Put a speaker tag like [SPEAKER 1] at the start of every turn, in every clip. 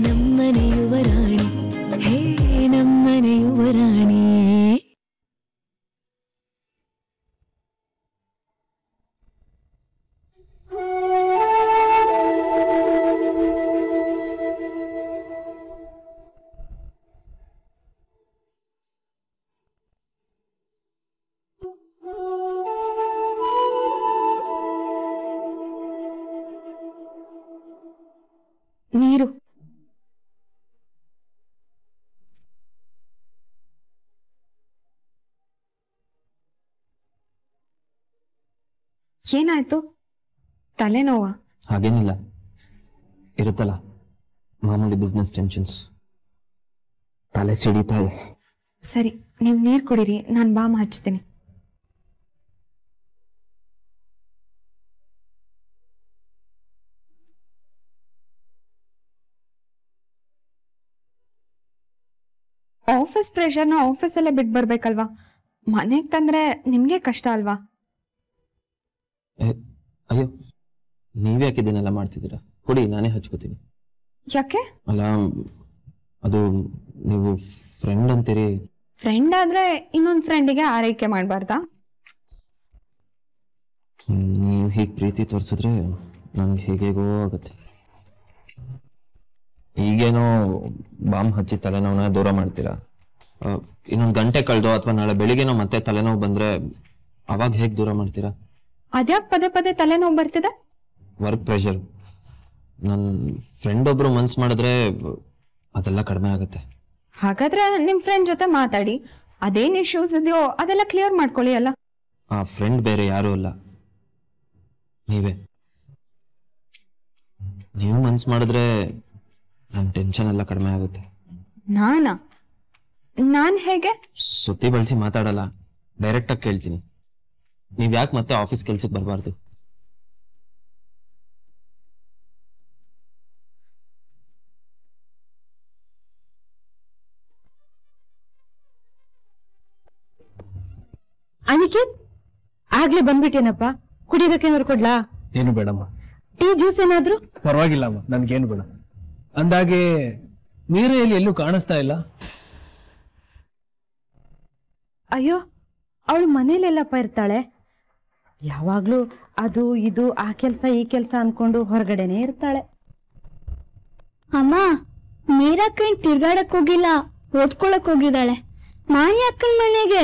[SPEAKER 1] ನಮ್ಮನೆ ಯುವರಾಣಿ ಹೇ ನಮ್ಮನೆ ಯುವರಾಣಿ ನೀರು ಏನಾಯ್ತು ತಲೆನೋವಾ
[SPEAKER 2] ಹಾಗೇನಿಲ್ಲ ಇರುತ್ತಲ್ಲ ಮಾಮೂಲಿ ಬಿಸ್ನೆಸ್ ಟೆನ್ಷನ್ಸ್ ತಲೆ ಸಿಡಿತಾ ಇದೆ
[SPEAKER 1] ಸರಿ ನೀವು ನೀರು ಕುಡೀರಿ ನಾನು ಬಾಮ್ ಹಚ್ತೀನಿ ಆಫೀಸ್ ಪ್ರೆಷರ್ನ ಆಫೀಸಲ್ಲೇ ಬಿಟ್ಟು ಬರ್ಬೇಕಲ್ವಾ ಮನೆಗೆ ತಂದ್ರೆ ನಿಮ್ಗೆ ಕಷ್ಟ ಅಲ್ವಾ
[SPEAKER 2] ಅಯ್ಯೋ ನೀವೇ ಯಾಕೆ ಇದನ್ನೆಲ್ಲ ಮಾಡ್ತಿದ್ದೀರಾ ಕೊಡಿ ನಾನೇ ಹಚ್ಕೋತೀನಿ
[SPEAKER 1] ಯಾಕೆ
[SPEAKER 2] ಅಲ್ಲ ಅದು ನೀವು ಫ್ರೆಂಡ್ ಅಂತೀರಿ
[SPEAKER 1] ಫ್ರೆಂಡ್ ಆದ್ರೆ ಇನ್ನೊಂದು ಫ್ರೆಂಡಿಗೆ ಆರೈಕೆ ಮಾಡಬಾರ್ದಾ
[SPEAKER 2] ನೀವು ಹೀಗೆ ಪ್ರೀತಿ ತೋರಿಸಿದ್ರೆ ನನ್ಗೆ ಹೇಗೇಗೋ ಆಗುತ್ತೆ ಈಗೇನೋ ಬಾಂಬ್ ಹಚ್ಚಿ ತಲೆನೋವನ್ನ ದೂರ ಮಾಡ್ತೀರಾ ಇನ್ನೊಂದು ಗಂಟೆ ಕಳೆದು ಅಥವಾ ನಾಳೆ ಬೆಳಿಗ್ಗೆನೋ ಮತ್ತೆ ತಲೆನೋವು ಬಂದ್ರೆ ಅವಾಗ ಹೇಗೆ ದೂರ ಮಾಡ್ತೀರಾ
[SPEAKER 1] ಅದ್ಯಾಕೆ ಪದೇ ಪದೇ ತಲೆನೋವು ಬರ್ತಿದೆ
[SPEAKER 2] ವರ್ಕ್ ಪ್ರೆಷರ್ ನನ್ನ ಫ್ರೆಂಡ್ ಒಬ್ರು ಮನ್ಸು ಮಾಡಿದ್ರೆ ಅದೆಲ್ಲ ಕಡಿಮೆ ಆಗುತ್ತೆ
[SPEAKER 1] ಹಾಗಾದ್ರೆ ನಿಮ್ ಫ್ರೆಂಡ್ ಜೊತೆ ಮಾತಾಡಿ ಅದೇನ್ ಇಶ್ಯೂಸ್ ಇದೆಯೋ ಅದೆಲ್ಲ ಕ್ಲಿಯರ್ ಮಾಡ್ಕೊಳ್ಳಿ ಅಲ್ಲ
[SPEAKER 2] ಆ ಫ್ರೆಂಡ್ ಬೇರೆ ಯಾರು ಅಲ್ಲ ನೀವೇ ನೀವು ಮನ್ಸು ಮಾಡಿದ್ರೆ ನನ್ನ ಟೆನ್ಷನ್ ಎಲ್ಲ ಕಡಿಮೆ ಆಗುತ್ತೆ
[SPEAKER 1] ನಾನ್ ಹೇಗೆ
[SPEAKER 2] ಸುತ್ತಿ ಬಳಸಿ ಮಾತಾಡಲ್ಲ ಡೈರೆಕ್ಟ್ ಆಗಿ ಕೇಳ್ತೀನಿ ನೀವ್ ಯಾಕೆ ಮತ್ತೆ ಆಫೀಸ್ ಕೆಲ್ಸಕ್ಕೆ ಬರಬಾರ್ದು
[SPEAKER 3] ಅನಿಕೇತ್ ಆಗ್ಲೇ ಬಂದ್ಬಿಟ್ಟೇನಪ್ಪ ಕುಡಿಯೋದಕ್ಕೆ ಏನಾದ್ರು ಕೊಡ್ಲಾ
[SPEAKER 4] ಏನು ಬೇಡಮ್ಮ
[SPEAKER 3] ಟೀ ಜ್ಯೂಸ್ ಏನಾದ್ರು
[SPEAKER 4] ಪರವಾಗಿಲ್ಲಮ್ಮ ನನ್ಗೇನು ಬೇಡ ಅಂದಾಗೆ ನೀರಲ್ಲಿ ಎಲ್ಲೂ ಕಾಣಿಸ್ತಾ ಇಲ್ಲ
[SPEAKER 3] ಅಯ್ಯೋ ಅವಳು ಮನೇಲೆಲ್ಲಪ್ಪ ಇರ್ತಾಳೆ ಯಾವಾಗ್ಲೂ ಅದು ಇದು ಆ ಕೆಲ್ಸ ಈ ಕೆಲ್ಸ ಅನ್ಕೊಂಡು ಹೊರಗಡೆನೆ ಇರ್ತಾಳೆ
[SPEAKER 5] ಅಮ್ಮ ಮೀರಾಕಣ್ ತಿರ್ಗಾಡಕ್ ಹೋಗಿಲ್ಲ ಓದ್ಕೊಳಕ್ ಹೋಗಿದ್ದಾಳೆ ಮಾಣಿ ಅಕ್ಕನ ಮನೆಗೆ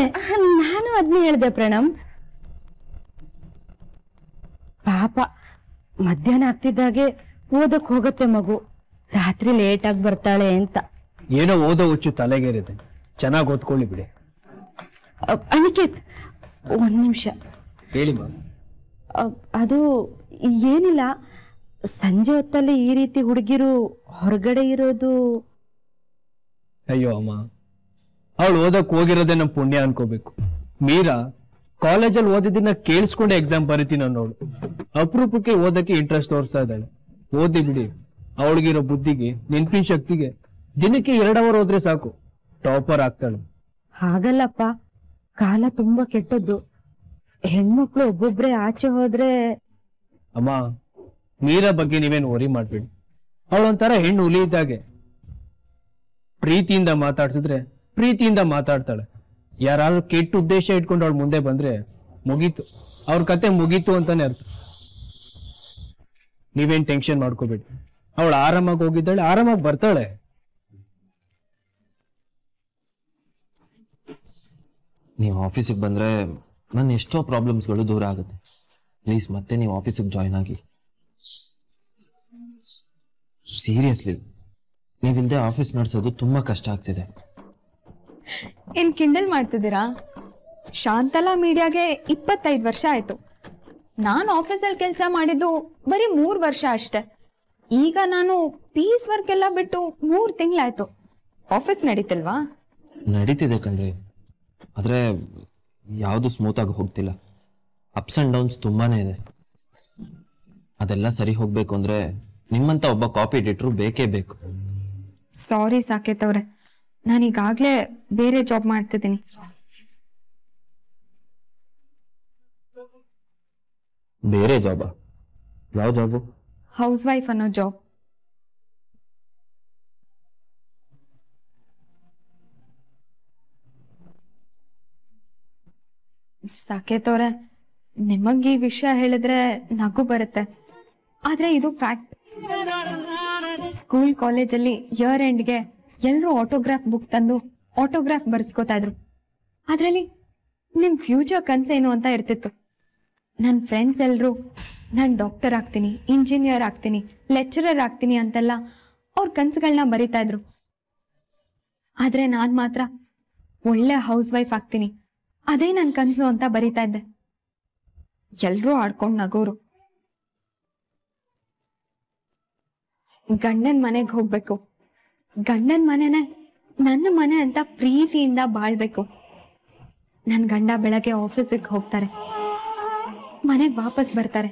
[SPEAKER 3] ನಾನು ಅದ್ನೇ ಹೇಳ್ದೆ ಪ್ರಣಮ್ ಪಾಪ ಮಧ್ಯಾಹ್ನ ಆಗ್ತಿದ್ದಾಗೆ ಓದಕ್ ಹೋಗತ್ತೆ ಮಗು ರಾತ್ರಿ ಲೇಟ್ ಆಗಿ ಬರ್ತಾಳೆ ಅಂತ
[SPEAKER 4] ಏನೋ ಓದೋ ಹುಚ್ಚು ತಲೆಗೇರಿದೆ ಚೆನ್ನಾಗಿ ಓದ್ಕೊಳ್ಳಿ ಬಿಡಿ
[SPEAKER 3] ಅನಿಕೇತ್ ಒಂದ್ ನಿಮಿಷ
[SPEAKER 4] ಹೇಳಿ
[SPEAKER 3] ಅದು ಏನಿಲ್ಲ ಸಂಜೆ ಹೊತ್ತಲ್ಲಿ ಈ ರೀತಿ ಹುಡುಗಿರು ಹೊರಗಡೆ ಇರೋದು
[SPEAKER 4] ಅಯ್ಯೋ ಅಮ್ಮ ಅವಳು ಓದಕ್ ಹೋಗಿರೋದೇ ನಮ್ ಪುಣ್ಯ ಅನ್ಕೋಬೇಕು ಮೀರಾ ಕಾಲೇಜಲ್ಲಿ ಓದಿದ್ದನ್ನ ಕೇಳಿಸ್ಕೊಂಡೆ ಎಕ್ಸಾಮ್ ಬರೀತೀನಿ ನೋಡು ಅಪರೂಪಕ್ಕೆ ಓದಕ್ಕೆ ಇಂಟ್ರೆಸ್ಟ್ ತೋರಿಸ್ತಾ ಇದ್ದಾಳೆ ಓದಿ ಬಿಡಿ ಅವಳಿಗಿರೋ ಬುದ್ಧಿಗೆ ನೆನ್ಪಿನ ಶಕ್ತಿಗೆ ದಿನಕ್ಕೆ 2 ಅವರ್ ಹೋದ್ರೆ ಸಾಕು ಟಾಪರ್ ಆಗ್ತಾಳೆ
[SPEAKER 3] ಹಾಗಲ್ಲಪ್ಪ ಕಾಲ ತುಂಬಾ ಕೆಟ್ಟದ್ದು ಹೆಣ್ಮಕ್ಳು ಒಬ್ಬೊಬ್ರೆ ಆಚೆ ಹೋದ್ರೆ
[SPEAKER 4] ಅಮ್ಮ ಮೀರಾ ಬಗ್ಗೆ ನೀವೇನು ವರಿ ಮಾಡ್ಬೇಡಿ ಅವಳೊಂಥರ ಹೆಣ್ಣು ಹುಲಿ ಇದ್ದಾಗೆ ಪ್ರೀತಿಯಿಂದ ಮಾತಾಡ್ಸಿದ್ರೆ ಪ್ರೀತಿಯಿಂದ ಮಾತಾಡ್ತಾಳೆ ಯಾರಾದ್ರೂ ಕೆಟ್ಟ ಉದ್ದೇಶ ಇಟ್ಕೊಂಡು ಅವಳು ಮುಂದೆ ಬಂದ್ರೆ ಮುಗೀತು ಅವ್ರ ಕತೆ ಮುಗೀತು ಅಂತಾನೆ ಅರ್ಥ ನೀವೇನ್ ಟೆನ್ಷನ್ ಮಾಡ್ಕೋಬೇಡಿ ಅವಳು ಆರಾಮಾಗಿ ಹೋಗಿದ್ದಾಳೆ ಆರಾಮಾಗಿ ಬರ್ತಾಳೆ
[SPEAKER 2] ನೀವು ಆಫೀಸಿಗೆ ಬಂದ್ರೆ ನನ್ನ ಎಷ್ಟೋ ಪ್ರಾಬ್ಲಮ್ಸ್ಗಳು ದೂರ ಆಗುತ್ತೆ ಪ್ಲೀಸ್ ಮತ್ತೆ ನೀವು ಆಫೀಸಿಗೆ ಜಾಯ್ನ್ ಆಗಿ ಸೀರಿಯಸ್ಲಿ ನೀವಿಲ್ಲದೆ ಆಫೀಸ್ ನಡೆಸೋದು ತುಂಬಾ ಕಷ್ಟ ಆಗ್ತಿದೆ
[SPEAKER 1] ಏನ್ ಕಿಂಡಲ್ ಮಾಡ್ತಿದ್ದೀರಾ ಶಾಂತಲಾ ಮೀಡಿಯಾಗೆ 25 ವರ್ಷ ಆಯ್ತು ನಾನು ಆಫೀಸಲ್ಲಿ ಕೆಲಸ ಮಾಡಿದ್ದು ಬರೀ 3 ವರ್ಷ ಅಷ್ಟೆ ಈಗ ನಾನು ಪೀಸ್ ವರ್ಕ್ ಎಲ್ಲ ಬಿಟ್ಟು 3 ತಿಂಗಳಾಯ್ತು ಆಫೀಸ್ ನಡೀತಿಲ್ವಾ
[SPEAKER 2] ನಡೀತಿದೆ ಕಣ್ರಿ ಆದ್ರೆ ಯಾವುದು ಸ್ಮೂತ್ ಆಗಿ ಹೋಗ್ತಿಲ್ಲ ಅಪ್ಸ್ ಅಂಡ್ ಡೌನ್ಸ್ ತುಂಬಾನೇ ಇದೆ ಅದೆಲ್ಲ ಸರಿ ಹೋಗ್ಬೇಕು ಅಂದ್ರೆ ನಿಮ್ಮಂತ ಒಬ್ಬ ಕಾಪಿ ಎಡಿಟರ್ ಬೇಕೇ ಬೇಕು
[SPEAKER 1] ಸಾರಿ ಸಾಕೇತ್ ಅವ್ರೆ ನಾನೀಗಾಗ್ಲೇ ಬೇರೆ ಜಾಬ್ ಮಾಡ್ತಿದ್ದೀನಿ
[SPEAKER 2] ಬೇರೆ ಜಾಬಾ ಯಾವ ಜಾಬು
[SPEAKER 1] ಹೌಸ್ ವೈಫ್ ಅನ್ನೋ ಜಾಬ್ ಸಾಕೇತವ್ರೆ, ನಿಮಗ್ ಈ ವಿಷಯ ಹೇಳಿದ್ರೆ ನಗು ಬರುತ್ತೆ, ಆದ್ರೆ ಇದು ಫ್ಯಾಕ್ಟ್. ಸ್ಕೂಲ್ ಕಾಲೇಜಲ್ಲಿ ಇಯರ್ ಎಂಡ್ಗೆ ಎಲ್ಲರೂ ಆಟೋಗ್ರಾಫ್ ಬುಕ್ ತಂದು ಆಟೋಗ್ರಾಫ್ ಬರ್ಸ್ಕೊತಾ ಇದ್ರು. ಅದ್ರಲ್ಲಿ ನಿಮ್ ಫ್ಯೂಚರ್ ಕನ್ಸೇನು ಅಂತ ಇರ್ತಿತ್ತು. ನನ್ನ ಫ್ರೆಂಡ್ಸ್ ಎಲ್ರು ನಾನು ಡಾಕ್ಟರ್ ಆಗ್ತೀನಿ, ಇಂಜಿನಿಯರ್ ಆಗ್ತೀನಿ, ಲೆಕ್ಚರರ್ ಆಗ್ತೀನಿ ಅಂತೆಲ್ಲ ಅವ್ರ ಕನ್ಸುಗಳನ್ನ ಬರಿತಾ ಇದ್ರು. ಆದ್ರೆ ನಾನ್ ಮಾತ್ರ ಒಳ್ಳೆ ಹೌಸ್ ವೈಫ್ ಆಗ್ತೀನಿ, ಅದೇ ನನ್ನ ಕನ್ಸು ಅಂತ ಬರಿತಾ ಇದ್ದೆ. ಎಲ್ರೂ ಆಡ್ಕೊಂಡ್ ನಗೋರು. ಗಂಡನ್ ಮನೆಗೆ ಹೋಗ್ಬೇಕು, ಗಂಡನ್ ಮನೆನೆ ನನ್ನ ಮನೆ ಅಂತ ಪ್ರೀತಿಯಿಂದ ಬಾಳ್ಬೇಕು. ನನ್ ಗಂಡ ಬೆಳಗ್ಗೆ ಆಫೀಸಿಗೆ ಹೋಗ್ತಾರೆ, ಮನೆಗೆ ವಾಪಸ್ ಬರ್ತಾರೆ.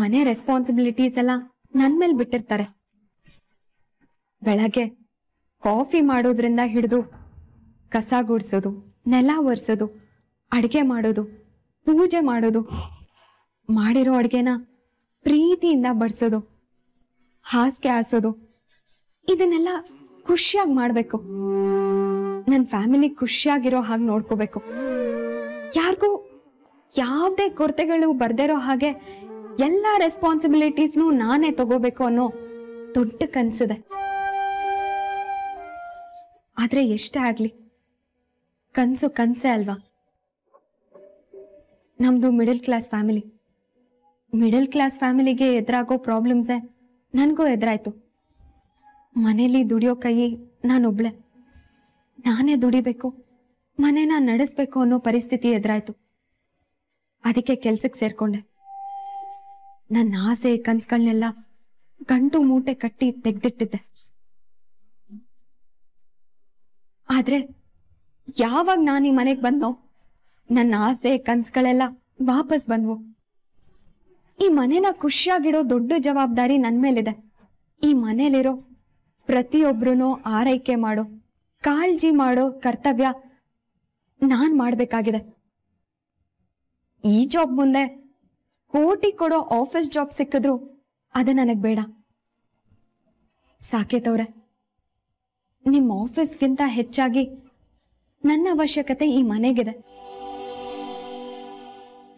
[SPEAKER 1] ಮನೆ ರೆಸ್ಪಾನ್ಸಿಬಿಲಿಟೀಸ್ ಎಲ್ಲ ನನ್ ಮೇಲೆ ಬಿಟ್ಟಿರ್ತಾರೆ. ಬೆಳಗ್ಗೆ ಕಾಫಿ ಮಾಡೋದ್ರಿಂದ ಹಿಡಿದು ಕಸ ಗುಡ್ಸೋದು, ನೆಲ ಒರೆಸೋದು, ಅಡ್ಗೆ ಮಾಡೋದು, ಪೂಜೆ ಮಾಡೋದು, ಮಾಡಿರೋ ಅಡ್ಗೆನ ಪ್ರೀತಿಯಿಂದ ಬಡಿಸೋದು, ಹಾಸಿಗೆ ಹಾಸೋದು, ಇದನ್ನೆಲ್ಲ ಖುಷಿಯಾಗಿ ಮಾಡ್ಬೇಕು. ನನ್ನ ಫ್ಯಾಮಿಲಿ ಖುಷಿಯಾಗಿರೋ ಹಾಗೆ ನೋಡ್ಕೋಬೇಕು. ಯಾರಿಗೂ ಯಾವುದೇ ಕೊರತೆಗಳು ಬರ್ದಿರೋ ಹಾಗೆ ಎಲ್ಲ ರೆಸ್ಪಾನ್ಸಿಬಿಲಿಟೀಸ್ನು ನಾನೇ ತಗೋಬೇಕು ಅನ್ನೋ ದೊಡ್ಡ ಕನ್ಸಿದೆ. ಆದ್ರೆ ಎಷ್ಟೇ ಆಗ್ಲಿ ಕನ್ಸು ಕನ್ಸೇ ಅಲ್ವಾ. ನಮ್ದು middle class family. Middle class ಫ್ಯಾಮಿಲಿಗೆ ಎದುರಾಗೋ ಪ್ರಾಬ್ಲಮ್ಸೇ ನನಗೂ ಎದುರಾಯ್ತು. ಮನೇಲಿ ದುಡಿಯೋ ಕೈ ನಾನೊಬ್ಳೆ, ನಾನೇ ದುಡಿಬೇಕು, ಮನೇನ ನಡೆಸ್ಬೇಕು ಅನ್ನೋ ಪರಿಸ್ಥಿತಿ ಎದುರಾಯ್ತು. ಅದಕ್ಕೆ ಕೆಲ್ಸಕ್ಕೆ ಸೇರ್ಕೊಂಡೆ. ನನ್ನ ಆಸೆ ಕನ್ಸುಗಳನ್ನೆಲ್ಲ ಗಂಟು ಮೂಟೆ ಕಟ್ಟಿ ತೆಗ್ದಿಟ್ಟಿದ್ದೆ. ಆದ್ರೆ ಯಾವಾಗ ನಾನು ಈ ಮನೆಗೆ ಬಂದೋ ನನ್ನ ಆಸೆ ಕನ್ಸುಗಳೆಲ್ಲ ವಾಪಸ್ ಬಂದ್ವು. ಈ ಮನೇನ ಖುಷಿಯಾಗಿಡೋ ದೊಡ್ಡ ಜವಾಬ್ದಾರಿ ನನ್ ಮೇಲಿದೆ. ಈ ಮನೇಲಿರೋ ಪ್ರತಿಯೊಬ್ರು ಆರೈಕೆ ಮಾಡೋ, ಕಾಳಜಿ ಮಾಡೋ ಕರ್ತವ್ಯ ನಾನ್ ಮಾಡ್ಬೇಕಾಗಿದೆ. ಈ ಜಾಬ್ ಮುಂದೆ ಕೋಟಿ ಕೊಡೋ ಆಫೀಸ್ ಜಾಬ್ ಸಿಕ್ಕಿದ್ರು ಅದು ನನಗ್ ಬೇಡ. ಸಾಕೇತವ್ರೆ, ನಿಮ್ಮ ಆಫೀಸ್ಗಿಂತ ಹೆಚ್ಚಾಗಿ ನನ್ನ ಅವಶ್ಯಕತೆ ಈ ಮನೆಗಿದೆ.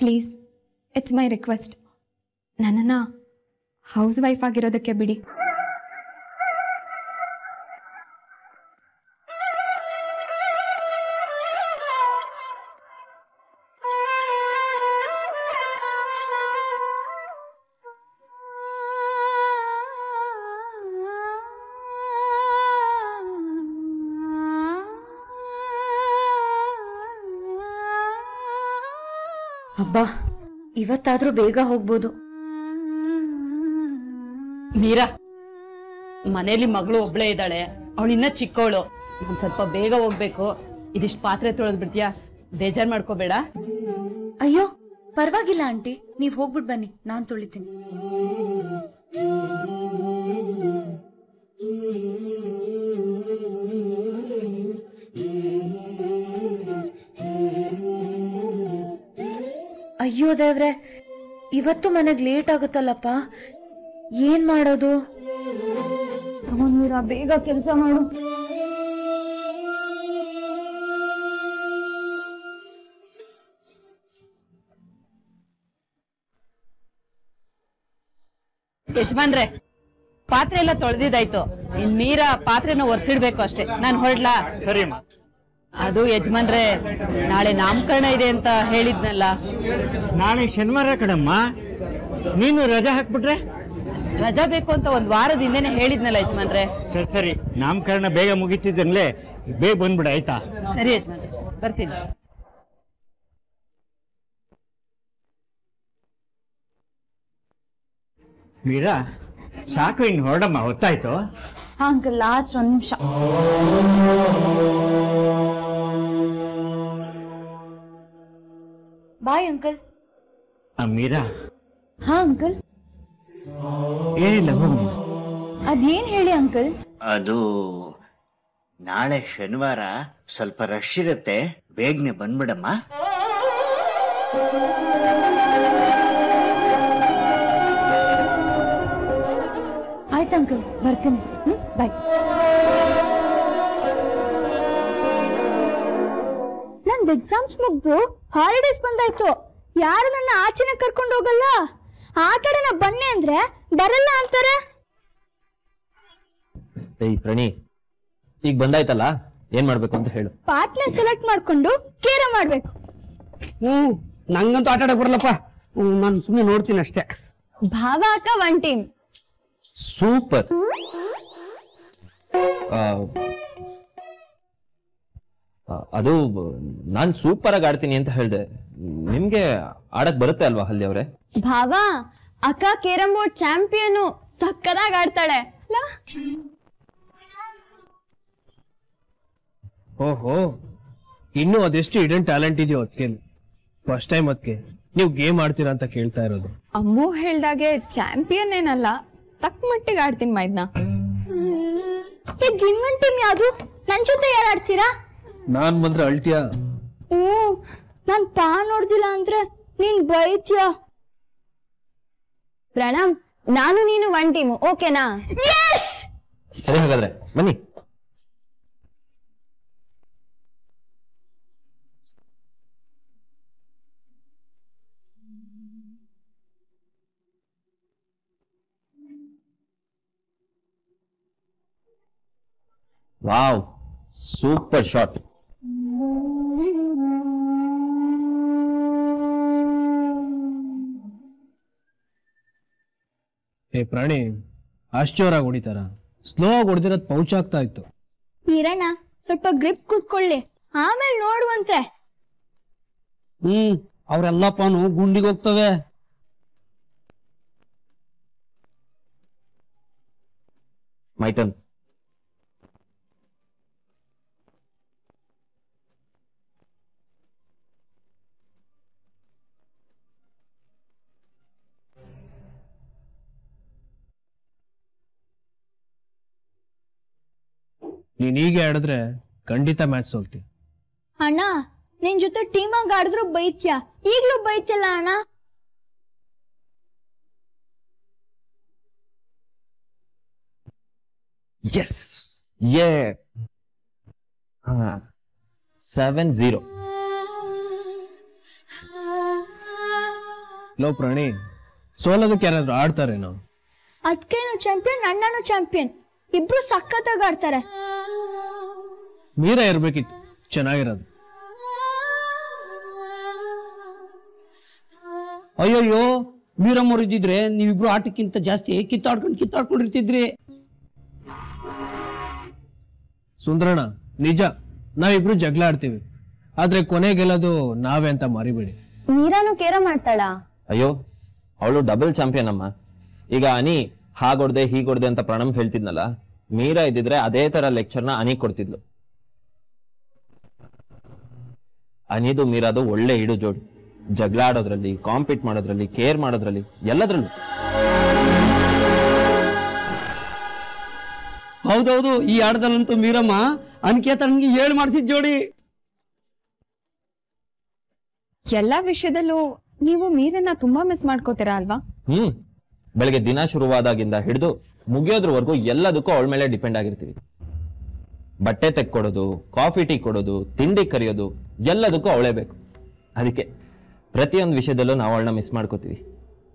[SPEAKER 1] ಪ್ಲೀಸ್, ಇಟ್ಸ್ ಮೈ ರಿಕ್ವೆಸ್ಟ್, ನನ್ನನ್ನ ಹೌಸ್ ವೈಫ್ ಆಗಿರೋದಕ್ಕೆ ಬಿಡಿ.
[SPEAKER 3] ಅಬ್ಬಾ, ಇವತ್ತಾದ್ರೂ ಬೇಗ ಹೋಗ್ಬೋದು.
[SPEAKER 6] ಮೀರಾ, ಮನೇಲಿ ಮಗಳು ಒಬ್ಳೇ ಇದ್ದಾಳೆ, ಅವಳು ಇನ್ನ ಚಿಕ್ಕವಳು. ನಾನ್ ಸ್ವಲ್ಪ ಬೇಗ ಹೋಗ್ಬೇಕು. ಇದಿಷ್ಟು ಪಾತ್ರೆ ತೊಳೆದ್ ಬಿಡ್ತೀಯಾ? ಬೇಜಾರ್ ಮಾಡ್ಕೋಬೇಡ.
[SPEAKER 3] ಅಯ್ಯೋ ಪರವಾಗಿಲ್ಲ ಆಂಟಿ, ನೀವ್ ಹೋಗ್ಬಿಟ್ ಬನ್ನಿ, ನಾನ್ ತೊಳಿತೀನಿ. ಅಯ್ಯೋ ದೇವ್ರೆ, ಇವತ್ತು ಮನೆಗ್ ಲೇಟ್ ಆಗುತ್ತಲ್ಲಪ್ಪ, ಏನ್ ಮಾಡೋದು?
[SPEAKER 1] ಮೀರಾ, ಬೇಗ ಕೆಲಸ ಮಾಡು.
[SPEAKER 6] ಯಜಮಾನ್ರೆ, ಪಾತ್ರೆ ಎಲ್ಲ ತೊಳೆದಿದ್ದಾಯ್ತು. ಇನ್ ಮೀರಾ ಪಾತ್ರೆನ ಒರ್ಸಿಡ್ಬೇಕು ಅಷ್ಟೇ. ನಾನ್ ಹೊರಡ್ಲಾ?
[SPEAKER 7] ಸರಿ.
[SPEAKER 6] ಅದು ಯಜಮಾನ್ರೆ, ನಾಳೆ ನಾಮಕರಣ ಇದೆ ಅಂತ ಹೇಳಿದ್ನಲ್ಲ.
[SPEAKER 7] ನಾಳೆ ಶನಿವಾರ ಕಣಮ್ಮ, ನೀನು ರಜಾ ಹಾಕ್ಬಿಟ್ರೆ?
[SPEAKER 6] ರಜಾ ಬೇಕು ಅಂತ ಒಂದ್ ವಾರದ ಹಿಂದೆನೆ ಹೇಳಿದ್ನಲ್ಲ ಯಜಮಾನ್ರೆ.
[SPEAKER 7] ಸರಿ ಸರಿ, ನಾಮಕರಣ ಬೇಗ ಮುಗಿತಿದ್ದಂಗ್ಲೇ ಬೇಗ ಬಂದ್ಬಿಡ, ಆಯ್ತಾ?
[SPEAKER 6] ಸರಿ ಯಜಮಾನ್ರೆ, ಬರ್ತೀನಿ.
[SPEAKER 7] ಮೀರಾ, ಸಾಕು, ಇನ್ನು ಹೊರಡಮ್ಮ, ಹೊತ್ತಾಯ್ತು.
[SPEAKER 3] ಅಂಕಲ್, ಲಾಸ್ಟ್ ಒಂದ್ ನಿಮಿಷ. Bye uncle.
[SPEAKER 7] ಮೀರಾ.
[SPEAKER 3] ಹಾ ಅಂಕಲ್.
[SPEAKER 7] ಏನಿಲ್ಲ, ಹೋಗಮ್ಮ.
[SPEAKER 3] ಅದೇನ್ ಹೇಳಿ ಅಂಕಲ್?
[SPEAKER 8] ಅದು ನಾಳೆ ಶನಿವಾರ ಸ್ವಲ್ಪ ರಶ್ ಇರುತ್ತೆ, ಬೇಗನೆ ಬಂದ್ಬಿಡಮ್ಮ.
[SPEAKER 3] ಆಯ್ತು ಅಂಕಲ್, ಬರ್ತೀನಿ. ಬಾಯ್. ನನ್
[SPEAKER 5] ನಮ್ದು ಎಕ್ಸಾಮ್ಸ್ ಮುಗ್ದು ಹಾಲಿಡೇಸ್ ಬಂದಾಯ್ತು. ಯಾರು ನನ್ನ ಆಚೆನೆ ಕರ್ಕೊಂಡು ಹೋಗಲ್ಲ. ಆಟಾಡೋಣ ಬನ್ನಿ ಅಂದ್ರೆ ಬರಲ್ಲ ಅಂತಾರೆ.
[SPEAKER 2] ಏಯ್ ಪ್ರಣಿ, ಈಗ ಬಂದಾಯ್ತಲ್ಲ, ಏನ್ ಮಾಡ್ಬೇಕು ಅಂತ ಹೇಳು.
[SPEAKER 5] ಪಾರ್ಟ್ನರ್ ಸೆಲೆಕ್ಟ್ ಮಾಡ್ಕೊಂಡು ಕೇರ ಮಾಡ್ಬೇಕು.
[SPEAKER 9] ನಂಗಂತೂ ಆಟ ಆಡಕ್ ಬರಲ್ಲಪ್ಪ, ನಾನು ಸುಮ್ಮನೆ ನೋಡ್ತೀನಿ ಅಷ್ಟೇ.
[SPEAKER 1] ಭಾವ ಅಕ್ಕ ಒನ್ ಟೀಮ್.
[SPEAKER 2] ಸೂಪರ್. ಅದು ನಾನ್ ಸೂಪರ್ ಆಗಿ ಆಡ್ತೀನಿ ಅಂತ ಹೇಳ್ದೆ. ನಿಮ್ಗೆ ಆಡಕ್ ಬರುತ್ತೆ ಅಲ್ವಾ ಹಲ್ಲಿ ಅವ್ರೆ?
[SPEAKER 1] ಭಾವ ಅಕ್ಕ ಕೇರಂ ಬೋರ್ಡ್ ಚಾಂಪಿಯನ್, ಸಕ್ಕದಾಗಿ ಆಡ್ತಾಳೆ.
[SPEAKER 4] ಓಹೋ, ಇನ್ನು ಅದೆಷ್ಟು ಇಡನ್ ಟ್ಯಾಲೆಂಟ್ ಇದೆಯೋ ಅದಕ್ಕೆ. ಫಸ್ಟ್ ಟೈಮ್ ಅದಕ್ಕೆ ನೀವು ಗೇಮ್ ಆಡ್ತೀರಾ ಅಂತ ಕೇಳ್ತಾ ಇರೋದು.
[SPEAKER 1] ಅಮ್ಮು ಹೇಳ್ದಾಗೆ ಚಾಂಪಿಯನ್ ಏನಲ್ಲ, ತಕ್ಕ ಮಟ್ಟಿಗೆ ಆಡ್ತೀನಿ ಮೈದ್ನ.
[SPEAKER 5] ಈಗ ಇನ್ನೊಂದ್ ಟೀಮ್ ಯಾವ್ದು? ನನ್ ಜೊತೆ ಯಾರು ಆಡ್ತೀರಾ?
[SPEAKER 4] ನಾನ್ ಬಂದ್ರೆ ಅಳ್ತೀಯಾ?
[SPEAKER 5] ನಾನ್ ಪಾ ನೋಡ್ದಿಲ್ಲ ಅಂದ್ರೆ ನೀನ್ ಬೈತ್ಯಾ.
[SPEAKER 1] ಪ್ರಣಮ್, ನಾನು ನೀನು ಒನ್ ಟೀಮ್, ಓಕೆನಾ?
[SPEAKER 2] ಸರಿ, ಹಾಗಾದ್ರೆ ಬನ್ನಿ. Wow, super shot.
[SPEAKER 4] ಏ ಪ್ರಾಣಿ, ಅಷ್ಟು ಜೋರಾಗಿ ಹೊಡಿತಾರ? ಸ್ಲೋ ಆಗಿ ಹೊಡೆದಿರೋದು ಪೌಚ್ ಆಗ್ತಾ ಇತ್ತು.
[SPEAKER 5] ಈರಣ್ಣ ಸ್ವಲ್ಪ ಗ್ರಿಪ್ ಕೂತ್ಕೊಳ್ಳಿ, ಆಮೇಲೆ ನೋಡುವಂತೆ.
[SPEAKER 9] ಅವ್ರೆಲ್ಲಪ್ಪನು ಗುಂಡಿಗೆ ಹೋಗ್ತವೆ.
[SPEAKER 2] ಮೈಟನ್,
[SPEAKER 4] ನೀನ್ ಹೀಗೆ ಆಡಿದ್ರೆ ಖಂಡಿತ ಮ್ಯಾಚ್ ಸೋಲ್ತಿ.
[SPEAKER 5] ಅಣ್ಣ, ನಿನ್ ಜೊತೆ ಟೀಮ್ ಆಗಿ ಆಡಿದ್ರು ಬೈತ್ಯಾ, ಈಗ್ಲೂ ಬೈತಿಲ್ಲ ಅಣ್ಣ.
[SPEAKER 2] ಎಸ್, 7-0.
[SPEAKER 4] ಲೋ ಪ್ರಾಣಿ, ಸೋಲೋದಕ್ಕೆ ಯಾರಾದ್ರೂ ಆಡ್ತಾರೇನೋ?
[SPEAKER 5] ಅದ್ಕೇನು ಚಾಂಪಿಯನ್, ಅಣ್ಣನು ಚಾಂಪಿಯನ್, ಇಬ್ರು ಸಖತ್ತಾಗಿ ಆಡ್ತಾರೆ.
[SPEAKER 4] ಮೀರಾ ಇರ್ಬೇಕಿತ್ತು ಚೆನ್ನಾಗಿರೋದು.
[SPEAKER 9] ಅಯ್ಯೋಯ್ಯೋ, ಮೀರಮ್ಮವ್ರು ಇದ್ದಿದ್ರೆ ನೀವಿಬ್ರು ಆಟಕ್ಕಿಂತ ಜಾಸ್ತಿ ಕಿತ್ತಾಡ್ಕೊಂಡಿರ್ತಿದ್ರಿ.
[SPEAKER 4] ಸುಂದರಣ್ಣ, ನಿಜ ನಾವಿಬ್ರು ಜಗಳ ಆಡ್ತೀವಿ, ಆದ್ರೆ ಕೊನೆಗೆಲ್ಲದು ನಾವೇ ಅಂತ ಮರಿಬೇಡಿ.
[SPEAKER 1] ಮೀರಾನು ಕೇರ ಮಾಡ್ತಾಳ?
[SPEAKER 2] ಅಯ್ಯೋ, ಅವಳು ಡಬಲ್ ಚಾಂಪಿಯನ್ ಅಮ್ಮ. ಈಗ ಅನಿ ಹಾಗೊಡ್ದೆ ಹೀಗೊಡ್ದೆ ಅಂತ ಪ್ರಣಮ್ ಹೇಳ್ತಿದ್ನಲ್ಲ, ಮೀರಾ ಇದ್ದಿದ್ರೆ ಅದೇ ತರ ಲೆಕ್ಚರ್ನ ಅನಿ ಕೊಡ್ತಿದ್ಲು. ಅನಿದು ಮೀರಾದು ಒಳ್ಳೆ ಇಡು ಜೋಡಿ. ಜಗಳ ಆಡೋದ್ರಲ್ಲಿ, ಕಾಂಪೀಟ್ ಮಾಡೋದ್ರಲ್ಲಿ, ಕೇರ್ ಮಾಡೋದ್ರಲ್ಲಿ, ಎಲ್ಲದ್ರಲ್ಲೂ.
[SPEAKER 9] ಹೌದೌದು, ಈ ಆಟದಲ್ಲಂತೂ ಮೀರಮ್ಮ ಅನಿಕೇತ ನನ್ಗೆ ಹೇಳಿ ಮಾಡಿಸಿದ್ ಜೋಡಿ.
[SPEAKER 1] ಎಲ್ಲಾ ವಿಷಯದಲ್ಲೂ ನೀವು ಮೀರನ್ನ ತುಂಬಾ ಮಿಸ್ ಮಾಡ್ಕೋತೀರಾ ಅಲ್ವಾ?
[SPEAKER 2] ಬೆಳಗ್ಗೆ ದಿನ ಶುರುವಾದಾಗಿಂದ ಹಿಡಿದು ಮುಗಿಯೋದ್ರವರೆಗೂ ಎಲ್ಲದಕ್ಕೂ ಅವಳ ಮೇಲೆ ಡಿಪೆಂಡ್ ಆಗಿರ್ತೀವಿ. ಬಟ್ಟೆ ತೆಕ್ಕೊಡೋದು, ಕಾಫಿ ಟೀ ಕೊಡೋದು, ತಿಂಡಿ ಕರಿಯೋದು, ಎಲ್ಲದಕ್ಕೂ ಅವಳೇ ಬೇಕು. ಅದಕ್ಕೆ ಪ್ರತಿಯೊಂದು ವಿಷಯದಲ್ಲೂ ನಾವು ಅವಳನ್ನ ಮಿಸ್ ಮಾಡ್ಕೋತೀವಿ.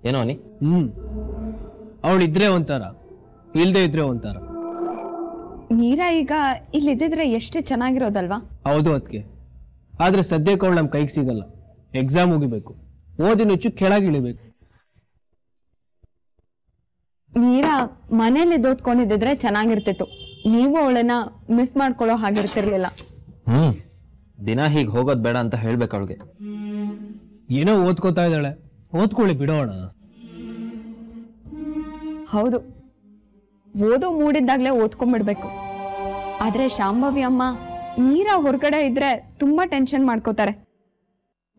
[SPEAKER 2] ಏನೋ ಅನಿ?
[SPEAKER 4] ಅವಳಿದ್ರೆ ಒಂಥರ, ಇಲ್ದೇ ಇದ್ರೆ ಒಂಥರ.
[SPEAKER 1] ಮೀರಾ ಈಗ ಇಲ್ಲಿದ್ದಿದ್ರೆ ಎಷ್ಟು ಚೆನ್ನಾಗಿರೋದಲ್ವಾ?
[SPEAKER 4] ಹೌದು ಅದಕ್ಕೆ. ಆದ್ರೆ ಸದ್ಯಕ್ಕೆ ಅವಳು ನಮ್ ಕೈಗೆ ಸಿಗಲ್ಲ. ಎಕ್ಸಾಮ್ ಮುಗಿಬೇಕು, ಓದಿನ ಹೆಚ್ಚು ಕೆಳಗಿಳಿಬೇಕು.
[SPEAKER 1] ಮೀರಾ ಮನೇಲಿ ಓದ್ಕೊಂಡಿದ್ರೆ ಚೆನ್ನಾಗಿರ್ತಿತ್ತು. ನೀವು ಅವಳನ್ನ ಮಿಸ್ ಮಾಡ್ಕೊಳ್ಳೋ ಹಾಗಿರ್ತಿರ್ಲಿಲ್ಲ.
[SPEAKER 2] ದಿನ ಹೀಗೆ ಹೋಗೋದ್ ಬೇಡ ಅಂತ ಹೇಳ್ಬೇಕು ಅವಳಿಗೆ.
[SPEAKER 4] ಏನೋ ಓದ್ಕೋತಾ ಇದ್ದಾಳೆ, ಓದ್ಕೊಳ್ಳಿ ಬಿಡೋಣ.
[SPEAKER 1] ಹೌದು, ಓದೋ ಮೂಡಿದ್ದಾಗ್ಲೇ ಓದ್ಕೊಂಡ್ಬಿಡ್ಬೇಕು. ಆದ್ರೆ ಶಾಂಭವಿ ಅಮ್ಮ ಮೀರಾ ಹೊರಗಡೆ ಇದ್ರೆ ತುಂಬಾ ಟೆನ್ಷನ್ ಮಾಡ್ಕೋತಾರೆ.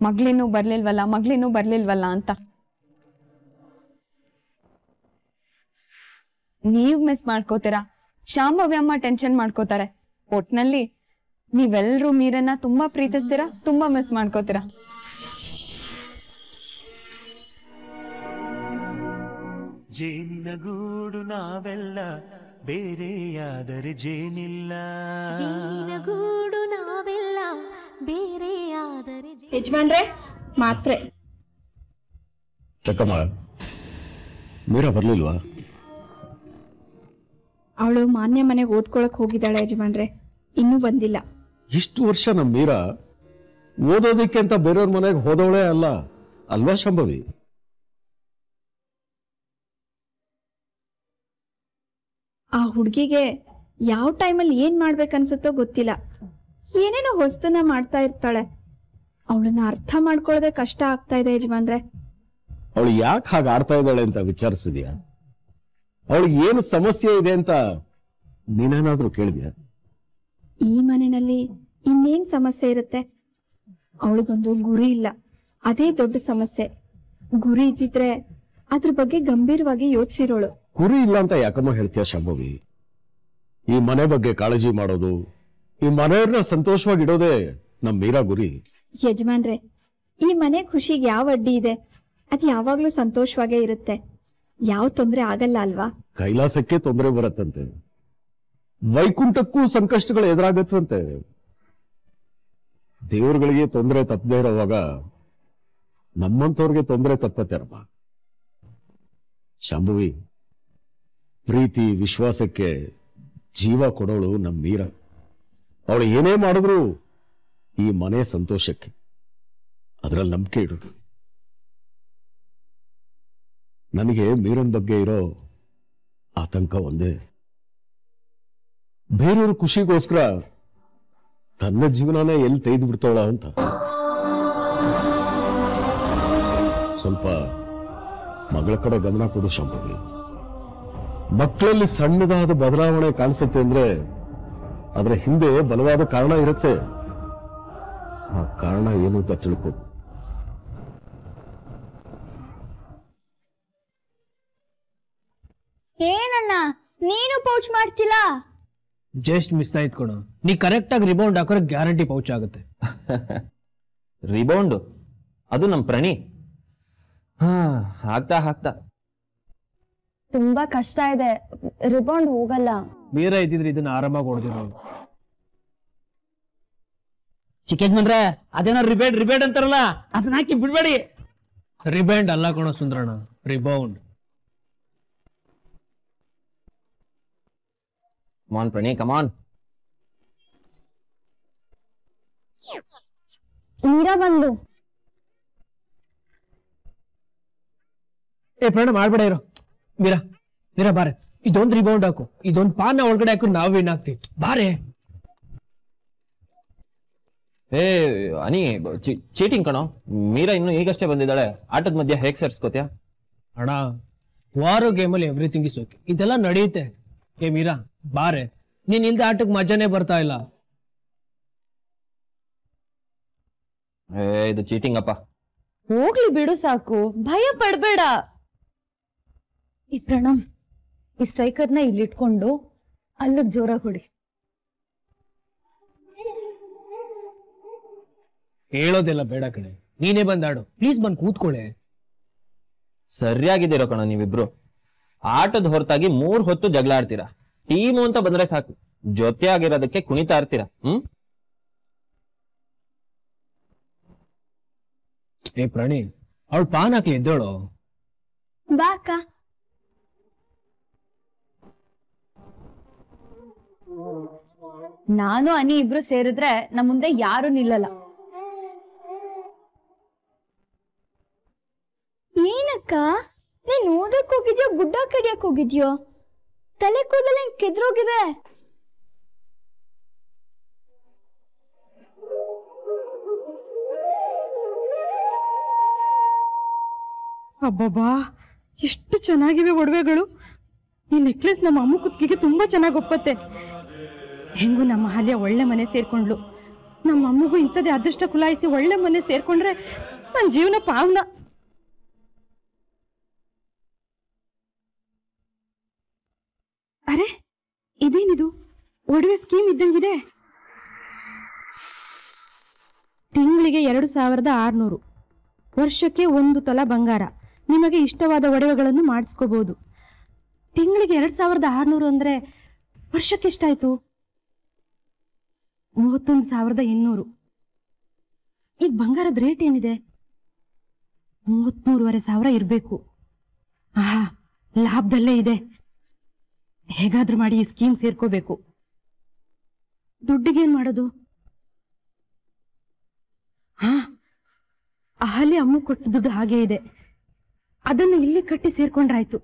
[SPEAKER 1] ಮಗಳಿನ್ನೂ ಬರ್ಲಿಲ್ವಲ್ಲ ಅಂತ. ನೀವ್ ಮಿಸ್ ಮಾಡ್ಕೋತೀರಾ, ಶಾಂಭವಿ ಅಮ್ಮ ಟೆನ್ಷನ್ ಮಾಡ್ಕೋತಾರೆ. ಒಟ್ನಲ್ಲಿ ನೀವೆಲ್ರೂ ಮೀರನ್ನ ತುಂಬಾ ಪ್ರೀತಿಸ್ತೀರಾ, ತುಂಬಾ ಮಿಸ್ ಮಾಡ್ಕೋತೀರಾ.
[SPEAKER 10] ಜೇನಿನಗೂಡು ನಾವೆಲ್ಲ ಬೇರೆಯಾದರೆ ಜೇನಿಲ್ಲ. ಜೇನಿನಗೂಡು ನಾವೆಲ್ಲ
[SPEAKER 5] ಯಜಮಾನ್ರೆ ಮಾತ್ರೆ.
[SPEAKER 10] ಚಕ್ಕಮ್ಮ ಮೀರಾ ಬರ್ಲಿಲ್ವಾ?
[SPEAKER 5] ಅವಳು ಮಾನ್ಯ ಮನೆಗೆ ಓದ್ಕೊಳಕ್ ಹೋಗಿದ್ದಾಳೆ ಯಜಮಾನ್ರೆ, ಇನ್ನೂ ಬಂದಿಲ್ಲ.
[SPEAKER 10] ಇಷ್ಟು ವರ್ಷ ನಮ್ಮ ಮೀರಾ ಓದೋದಕ್ಕೆ ಅಂತ ಬೇರೆಯವ್ರ ಮನೆಗೆ ಹೋದವಳೇ ಅಲ್ಲ ಅಲ್ವಾ ಶಂಭವಿ?
[SPEAKER 5] ಆ ಹುಡುಗಿಗೆ ಯಾವ ಟೈಮಲ್ಲಿ ಏನ್ ಮಾಡ್ಬೇಕನ್ಸುತ್ತೋ ಗೊತ್ತಿಲ್ಲ, ಏನೇನೋ ಹೊಸ್ತನ ಮಾಡ್ತಾ ಇರ್ತಾಳೆ. ಅವಳನ್ನ ಅರ್ಥ ಮಾಡ್ಕೊಳ್ಳೋದೇ ಕಷ್ಟ ಆಗ್ತಾ ಇದೆ ಯಜಮಾನ್ರೆ.
[SPEAKER 10] ಅವಳು ಯಾಕೆ ಹಾಗೆ ಆಡ್ತಾ ಇದ್ದಾಳೆ ಅಂತ ವಿಚಾರಿಸಿದ್ಯಾ? ಅವಳಿಗೆ ಏನು ಸಮಸ್ಯೆ ಇದೆ ಅಂತ ನೀನೇನಾದ್ರೂ ಕೇಳಿದ್ಯಾ?
[SPEAKER 5] ಈ ಮನೆಯಲ್ಲಿ ಇನ್ನೇನ್ ಸಮಸ್ಯೆ ಇರುತ್ತೆ? ಅವಳಿಗೊಂದು ಗುರಿ ಇಲ್ಲ, ಅದೇ ದೊಡ್ಡ ಸಮಸ್ಯೆ. ಗುರಿ ಇದ್ದಿದ್ರೆ ಅದ್ರ ಬಗ್ಗೆ ಗಂಭೀರವಾಗಿ ಯೋಚಿಸಿರೋಳು.
[SPEAKER 10] ಗುರಿ ಇಲ್ಲ ಅಂತ ಯಾಕಮ್ಮ ಹೇಳ್ತೀಯ ಶಂಭವಿ? ಈ ಮನೆ ಬಗ್ಗೆ ಕಾಳಜಿ ಮಾಡೋದು, ಈ ಮನೆಯವ್ರನ್ನ ಸಂತೋಷವಾಗಿಡೋದೇ ನಮ್ ಮೀರಾ ಗುರಿ.
[SPEAKER 5] ಯಜಮಾನ್ರೆ, ಈ ಮನೆ ಖುಷಿಗೆ ಯಾವ ಅಡ್ಡಿ ಇದೆ? ಅದು ಯಾವಾಗ್ಲೂ ಸಂತೋಷವಾಗೇ ಇರುತ್ತೆ, ಯಾವ ತೊಂದರೆ ಆಗಲ್ಲ ಅಲ್ವಾ?
[SPEAKER 10] ಕೈಲಾಸಕ್ಕೆ ತೊಂದರೆ ಬರತ್ತಂತೆ, ವೈಕುಂಠಕ್ಕೂ ಸಂಕಷ್ಟಗಳು ಎದುರಾಗತ್ತಂತೆ. ದೇವರುಗಳಿಗೆ ತೊಂದರೆ ತಪ್ಪದೇ ಇರೋವಾಗ ನಮ್ಮಂತವ್ರಿಗೆ ತೊಂದರೆ ತಪ್ಪತ್ತೇನಮ್ಮ. ಶಾಂಭವಿ, ಪ್ರೀತಿ ವಿಶ್ವಾಸಕ್ಕೆ ಜೀವ ಕೊಡೋಳು ನಮ್ಮ ಮೀರ. ಅವಳು ಏನೇ ಮಾಡಿದ್ರು ಈ ಮನೆ ಸಂತೋಷಕ್ಕೆ, ಅದರಲ್ಲಿ ನಂಬಿಕೆ ಇಡು. ನನಗೆ ಮೀರನ್ ಬಗ್ಗೆ ಇರೋ ಆತಂಕ ಒಂದೇ, ಬೇರೆಯವ್ರ ಖುಷಿಗೋಸ್ಕರ ತನ್ನ ಜೀವನನೇ ಎಲ್ಲಿ ತೆಗೆದು ಬಿಡ್ತಾಳ ಅಂತ. ಸ್ವಲ್ಪ ಮಗಳ ಕಡೆ ಗಮನ ಕೊಡು ಶಾಂಭವಿ. ಮಕ್ಕಳಲ್ಲಿ ಸಣ್ಣದಾದ ಬದಲಾವಣೆ ಕಾಣಿಸುತ್ತೆ ಅಂದ್ರೆ ಅದರ ಹಿಂದೆ ಬಲವಾದ ಕಾರಣ ಇರುತ್ತೆ. ಆ ಕಾರಣ ಏನು ಅಂತ ತಿಳ್ಕೊ.
[SPEAKER 5] ಏನಣ್ಣ ನೀನು ಪೌಚ್ ಮಾಡ್ತಿಲ್ಲ?
[SPEAKER 4] ಜಸ್ಟ್ ಮಿಸ್ ಆಯ್ತು ಕಣ. ನೀ ಕರೆಕ್ಟ್ ಆಗಿ ರಿಬೌಂಡ್ ಹಾಕೋರೆ ಗ್ಯಾರಂಟಿ ಪೌಚ್ ಆಗುತ್ತೆ.
[SPEAKER 2] ರಿಬೌಂಡ್ ಅದು ನಮ್ ಪ್ರಣಿ. ಹಾಕ್ತಾ ಹಾಕ್ತಾ
[SPEAKER 1] ತುಂಬಾ ಕಷ್ಟ ಇದೆ, ರಿಬೌಂಡ್ ಹೋಗಲ್ಲ.
[SPEAKER 4] ಮೀರಾ ಇದ್ದಿದ್ರೆ ಇದನ್ನ ಆರಾಮಾಗಿ ಹೊಡೆದಿರೋ. ಚಿಕ್ಕಜ್ಮನ್ರೆ ಅದೇನೋ ರಿಬೇಡ್ ಅಂತಾರಲ್ಲ, ಅದನ್ನ ಹಾಕಿ ಬಿಡ್ಬೇಡಿ. ರಿಬೆಂಡ್ ಅಲ್ಲ ಕಣೋ ಸುಂದ್ರಣ್ಣ, ರಿಬೌಂಡ್.
[SPEAKER 2] ಕಮಾನ್ ಪ್ರಣಿ, ಕಮಾನ್.
[SPEAKER 1] ಮೀರಾ ಬಂದು.
[SPEAKER 4] ಏ ಪ್ರಣ್ ಮಾಡ್ಬೇಡ ಇರೋ. ಮೀರಾ ಬಾರೆ, ಇದೊಂದು ರಿಬೌಂಡ್ ಹಾಕು, ಇದೊಂದು ಪಾನ ಒಳಗಡೆ ಹಾಕು, ನಾವು ವಿನ್ ಆಗ್ತೀವಿ. ಬಾರೆ.
[SPEAKER 2] ಏ ಅನಿ, ಚೀಟಿಂಗ್ ಕಣೋ. ಮೀರಾ ಇನ್ನು ಈಗಷ್ಟೇ ಬಂದಿದ್ದಾಳೆ, ಆಟದ ಮಧ್ಯೆ ಹೇಗ್ ಸೇರ್ಸ್ಕೋತ್ಯಾ?
[SPEAKER 4] ಅಣ್ಣ, ವಾರೋ ಗೇಮಲ್ಲಿ ಎವ್ರಿಥಿಂಗ್ ಇಸ್ ಓಕೆ, ಇದೆಲ್ಲ ನಡೆಯುತ್ತೆ. ಏ ಮೀರಾ ಬಾರೆ, ನೀನ್ ಇಲ್ದೆ ಆಟಕ್ಕೆ ಮಜಾನೇ ಬರ್ತಾ ಇಲ್ಲ.
[SPEAKER 2] ಇದು ಚೀಟಿಂಗ್ ಅಪ್ಪ.
[SPEAKER 6] ಹೋಗ್ಲಿ ಬಿಡು, ಸಾಕು, ಭಯ ಪಡ್ಬೇಡ.
[SPEAKER 1] ಈ ಪ್ರಣಮ್, ಈ ಸ್ಟ್ರೈಕರ್ನ ಇಲ್ಲಿಟ್ಕೊಂಡು ಅಲ್ಲಿಗೆ ಜೋರಾಗಿ ಹೊಡಿ.
[SPEAKER 4] ಹೇಳೋದೆಲ್ಲ ಬೇಡ ಕಣೆ, ನೀನೇ ಬಂದಾಡು. ಪ್ಲೀಸ್ ಬಂದ್ ಕೂತ್ಕೊಳ್ಳೆ.
[SPEAKER 2] ಸರಿಯಾಗಿದ್ದೀರೋ ಕಣ ನೀವಿಬ್ರು. ಆಟದ ಹೊರತಾಗಿ 3 ಹೊತ್ತು ಜಗಳ ಆಡ್ತೀರಾ. ಟೀಮು ಅಂತ ಬಂದ್ರೆ ಸಾಕು, ಜೊತೆ ಆಗಿರೋದಕ್ಕೆ ಕುಣಿತಾ ಇರ್ತೀರಾ.
[SPEAKER 4] ಏ ಪ್ರಾಣಿ, ಅವಳು ಪಾನ್ ಹಾಕ್ಲಿ ಎದ್ದೇಳು.
[SPEAKER 5] ಬಾಕ.
[SPEAKER 1] ನಾನು ಅನಿ ಇಬ್ರು ಸೇರಿದ್ರೆ ನಮ್ ಮುಂದೆ ಯಾರು ನಿಲ್ಲಲ್ಲ.
[SPEAKER 5] ಏನಕ್ಕ, ನೀನ್ ಓದಕ್ ಹೋಗಿದ್ಯೋ ಗುಡ್ಡ ಕಡಿಯಕ್ ಹೋಗಿದ್ಯೋ? ತಲೆ ಕೂದಲ ಕೆದ್ರೋಗಿದೆ.
[SPEAKER 3] ಅಬ್ಬಬ್ಬಾ, ಎಷ್ಟು ಚೆನ್ನಾಗಿವೆ ಒಡವೆಗಳು. ಈ ನೆಕ್ಲೆಸ್ ನಮ್ಮ ಅಮ್ಮ ಕುತ್ತಿಗೆಗೆ ತುಂಬಾ ಚೆನ್ನಾಗಿ ಒಪ್ಪತ್ತೆ. ಹೆಂಗೂ ನಮ್ಮ ಹಾಲಿಯ ಒಳ್ಳೆ ಮನೆ ಸೇರ್ಕೊಂಡ್ಲು. ನಮ್ಮ ಅಮ್ಮಗೂ ಇಂಥದ್ದೇ ಅದೃಷ್ಟ ಕುಲಾಯಿಸಿ ಒಳ್ಳೆ ಮನೆ ಸೇರ್ಕೊಂಡ್ರೆ ನನ್ನ ಜೀವನ ಪಾವನ. ಅರೆ, ಇದೇನಿದು? ಒಡವೆ ಸ್ಕೀಮ್ ಇದ್ದಂಗಿದೆ. ತಿಂಗಳಿಗೆ 2600, ವರ್ಷಕ್ಕೆ 1 ತೊಲ ಬಂಗಾರ. ನಿಮಗೆ ಇಷ್ಟವಾದ ಒಡವೆಗಳನ್ನು ಮಾಡಿಸ್ಕೋಬಹುದು. ತಿಂಗಳಿಗೆ 2600 ಅಂದ್ರೆ ವರ್ಷಕ್ಕೆ ಎಷ್ಟಾಯ್ತು? 31,200. ಈಗ ಬಂಗಾರದ ರೇಟ್ ಏನಿದೆ? 33,500 ಇರ್ಬೇಕು. ಆಹಾ, ಲಾಭದಲ್ಲೇ ಇದೆ. ಹೇಗಾದ್ರೂ ಮಾಡಿ ಈ ಸ್ಕೀಮ್ ಸೇರ್ಕೋಬೇಕು. ದುಡ್ಡಿಗೇನ್ ಮಾಡೋದು? ಹಾ, ಅಹಲ್ಯ ಅಮ್ಮ ಕೊಟ್ಟ ದುಡ್ಡು ಹಾಗೇ ಇದೆ. ಅದನ್ನು ಇಲ್ಲಿ ಕಟ್ಟಿ ಸೇರ್ಕೊಂಡ್ರಾಯ್ತು.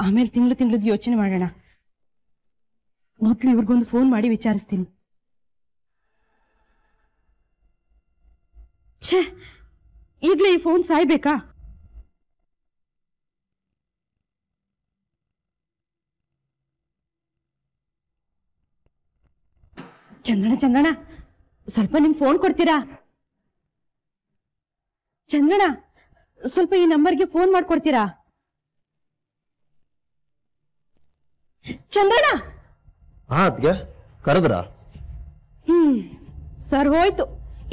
[SPEAKER 3] ಆಮೇಲೆ ತಿಂಗಳದ್ದು ಯೋಚನೆ ಮಾಡೋಣ. ಮೊದ್ಲು ಇವ್ರಿಗೊಂದು ಫೋನ್ ಮಾಡಿ ವಿಚಾರಿಸ್ತೀನಿ. ಛೇ, ಈಗ್ಲೇ ಈ ಫೋನ್ ಸಾಯ್ಬೇಕಾ? ಚಂದ್ರಣ್ಣ, ಸ್ವಲ್ಪ ನಿಮ್ ಫೋನ್ ಕೊಡ್ತೀರಾ? ಚಂದ್ರಣ್ಣ, ಸ್ವಲ್ಪ ಈ ನಂಬರ್ಗೆ ಫೋನ್ ಮಾಡ್ಕೊಡ್ತೀರಾ? ಚಂದ್ರಣ್ಣ.
[SPEAKER 2] ಅದ್ಗೆ ಕರೆದ್ರ?
[SPEAKER 3] ಸರ್ ಹೋಯ್ತು.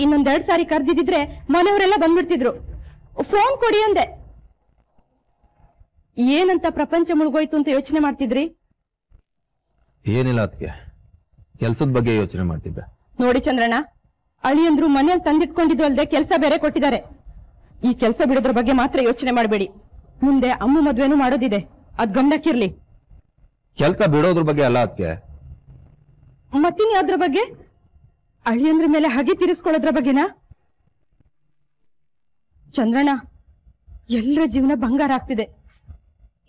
[SPEAKER 3] ಇನ್ನೊಂದೆರಡು ಸಾರಿ ಕರ್ದಿದ್ರೆ ಮನೆಯವರೆಲ್ಲ ಬಂದ್ಬಿಡ್ತಿದ್ರು. ಫೋನ್ ಕೊಡಿ ಅಂದೆ. ಏನಂತ ಪ್ರಪಂಚ ಮುಳುಗೋಯ್ತು ಅಂತ ಯೋಚನೆ ಮಾಡ್ತಿದ್ರಿ?
[SPEAKER 2] ಏನಿಲ್ಲ ಅದಕ್ಕೆ, ಕೆಲ್ಸದ ಬಗ್ಗೆ ಯೋಚನೆ ಮಾಡ್ತಿದ್ದೆ.
[SPEAKER 3] ನೋಡಿ ಚಂದ್ರಣ್ಣ, ಅಳಿಯಂದ್ರು ಮನೇಲಿ ತಂದಿಟ್ಕೊಂಡಿದ್ದು ಅಲ್ದೆ ಕೆಲಸ ಬೇರೆ ಕೊಟ್ಟಿದ್ದಾರೆ. ಈ ಕೆಲಸ ಬಿಡೋದ್ರ ಬಗ್ಗೆ ಮಾತ್ರ ಯೋಚನೆ ಮಾಡಬೇಡಿ. ಮುಂದೆ ಅಮ್ಮ ಮದ್ವೆನೂ ಮಾಡೋದಿದೆ, ಅದ್ ಗಮನಕ್ಕಿರ್ಲಿ.
[SPEAKER 2] ಕೆಲ್ಸ ಬಿಡೋದ್ರ ಬಗ್ಗೆ ಅಲ್ಲ ಅದಕ್ಕೆ.
[SPEAKER 3] ಮತ್ತಿನ್ ಯಾವ್ದ್ರ ಬಗ್ಗೆ? ಅಳಿಯಂದ್ರ ಮೇಲೆ ಹಾಗೆ ತೀರಿಸ್ಕೊಳ್ಳೋದ್ರ ಬಗ್ಗೆನಾ? ಚಂದ್ರಣ್ಣ, ಎಲ್ಲರ ಜೀವನ ಬಂಗಾರ ಆಗ್ತಿದೆ.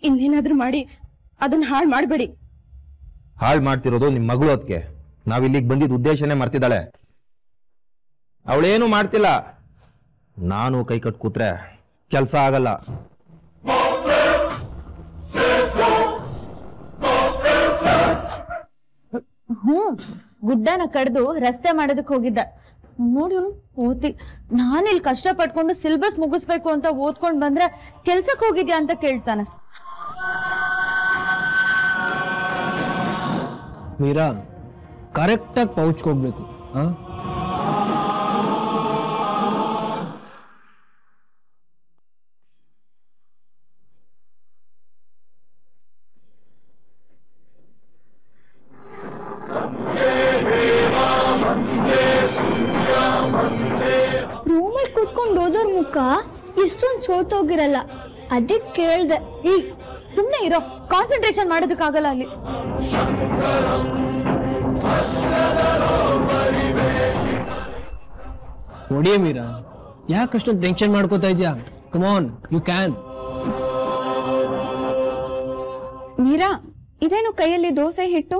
[SPEAKER 3] ಇನ್ನೇನಾದ್ರೂ ಮಾಡಿ ಅದನ್ನ ಹಾಳು ಮಾಡಬೇಡಿ.
[SPEAKER 2] ಹಾಳು ಮಾಡ್ತಿರೋದು ನಿಮ್ ಮಗಳು ಅದಕ್ಕೆ. ನಾವಿಲ್ಲಿಗೆ ಬಂದಿದ್ದ ಉದ್ದೇಶನೇ ಮರ್ತಿದ್ದಾಳೆ. ಅವಳೇನು ಮಾಡ್ತಿಲ್ಲ. ನಾನು ಕೈ ಕಟ್ ಕೂತ್ರೆ ಕೆಲಸ ಆಗಲ್ಲ.
[SPEAKER 11] ಗುಡ್ಡನ ಕಡ್ದು ರಸ್ತೆ ಮಾಡೋದಕ್ಕೆ ಹೋಗಿದ್ದ. ನೋಡಿ ಓದಿ, ನಾನಿಲ್ಲಿ ಕಷ್ಟ ಪಟ್ಕೊಂಡು ಸಿಲೆಬಸ್ ಮುಗಿಸ್ಬೇಕು ಅಂತ ಓದ್ಕೊಂಡ್ ಬಂದ್ರೆ ಕೆಲ್ಸಕ್ಕೆ ಹೋಗಿದ್ಯಾ ಅಂತ ಕೇಳ್ತಾನೆ.
[SPEAKER 4] ಮೀರಾ, ಕರೆಕ್ಟಾಗಿ ಪೌಚ್ಕೋಗ್ಬೇಕು.
[SPEAKER 11] ರೂಮಲ್ಲಿ ಕೂತ್ಕೊಂಡು ಓದೋರ್ ಮುಖ ಇಷ್ಟೊಂದು ಸೋತೋಗಿರಲ್ಲ. ಅದಕ್ಕೆ ಕೇಳ್ದೆ. ಈ ಸುಮ್ನೆ ಇರೋ, ಕಾನ್ಸಂಟ್ರೇಷನ್ ಮಾಡೋದಕ್ಕಾಗಲ್ಲ ಅಲ್ಲಿ.
[SPEAKER 4] ನೋಡಿಯೇ ಮೀರಾ, ಯಾಕಷ್ಟೊಂದು ಟೆನ್ಷನ್ ಮಾಡ್ಕೋತಾ ಇದ್ಯಾ? Come on, you can.
[SPEAKER 1] Meera, ಇದೇನು ಕೈಯಲ್ಲಿ ದೋಸೆ ಹಿಟ್ಟು?